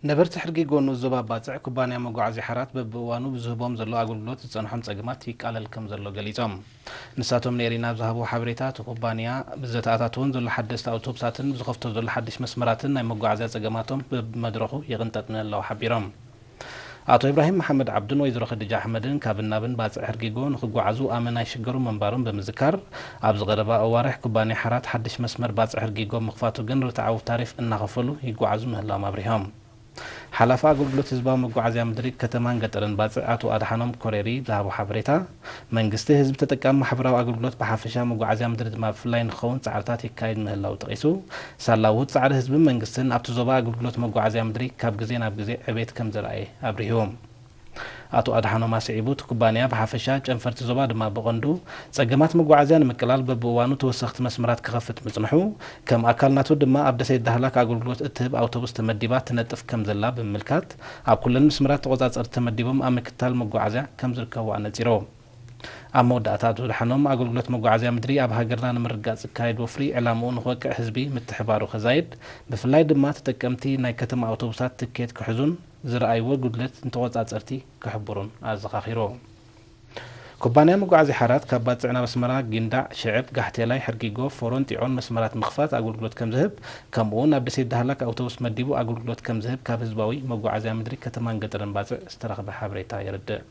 نبرت حرقيقو نوزوبا باطع كوبانيا مقعزي حرات ببوانو بزهبهم زلو أقولوت تصنحون تساقمات على الكم زلو قليتهم نساتهم نيرينا بزهبو حبريتات وكوبانيا بزتاتاتون زلو حدست أوتوبساتن بزخفتو زلو حدش مسمراتن ناي مقعزي تساقماتهم بمدرخو يغنطتنا اللو حبيرهم አቶ ኢብራሂም መሐመድ አብዱን ወይዘሮ ኸዲጃ አህመድን ካብናብን ባጽዕ ሕርጊጎ ንኽጓዓዙ ኣመና ይሽገሩ መንባሮም ብምዝካር ኣብ ዝቐረባ እዋርሕ ኩባንያ ሓራት ሓድሽ መስመር ባጽዕ ሕርጊጎ ምኽፋቱ ግን ርትዓዊ ታሪፍ እናኸፈሉ ይጓዓዙ ምህላዎም አብሪሆም ሓላፋ አገልግሎት ህዝባዊ መጓዓዝያ ምድሪ ከተማን ገጠርን ባጽዕ አቶ አድሓኖም ኮሬሪ ዝሃቡ ሓበሬታ መንግስቲ ህዝብ ተጠቃሚ ማሕበራዊ አገልግሎት ብሓፈሻ መጓዓዝያ ምድሪ ድማ ብፍላይ ንኸውን ጻዕርታት ይካየድ ምህላው ጠቂሱ ሳላውት ጻዕሪ ህዝብ መንግስትን ኣብቲ ዞባ አገልግሎት መጓዓዝያ ምድሪ ካብ ግዜ ናብ ግዜ ዕቤት ከም ዘርአየ አብሪሆም አቶ አድሓኖም ማስዒቡት ኩባንያ በሐፈሻ ጨንፈርቲ ዞባ ድማ በቀንዱ ጸገማት መጓዓዝያ ንምቅላል በብዋኑ ተወሰኽቲ መስመራት ክኸፍት ምጽንሑ ከም አካልናቱ ድማ ኣብ ደሰይ ዳህላክ አገልግሎት እትህብ አውቶቡስ ተመዲባ ትነጥፍ ከም ዘላ ብምልካት ኣብ ኩለን መስመራት ተቆጻጸርቲ ተመዲቦም ኣብ ምክትታል መጓዓዝያ ከም ዝርከቡ ኣነጺሮም ኣብ መወዳእታ አቶ አድሓኖም አገልግሎት መጓዓዝያ ምድሪ ኣብ ሃገርና ንምርጋጽ ዝካየድ ወፍሪ ዕላምኡ ንኽወቅዕ ህዝቢ ምትሕባሩ ኸዛይድ ብፍላይ ድማ ተጠቀምቲ ናይ ከተማ አውቶቡሳት ትኬት ክሕዙን ዝረአይዎ ጉድለት እንተቆጻጸርቲ ክሕብሩን ኣዘኻኺሮ ኩባንያ መጓዓዝያ ሓራት ካብ ባጽዕና መስመራ ጊንዳዕ ሽዕብ ጋሕቴላይ ሕርጊጎ ፎሮንጢዖን መስመራት ምኽፋት አገልግሎት ከም ዝህብ ከምኡውን ኣብ ደሴት ዳህላክ አውቶቡስ መዲቡ አገልግሎት ከም ዝህብ ካብ ህዝባዊ መጓዓዝያ ምድሪ ከተማን ገጠርን ባጽዕ ዝተረኸበ ሓበሬታ የርድእ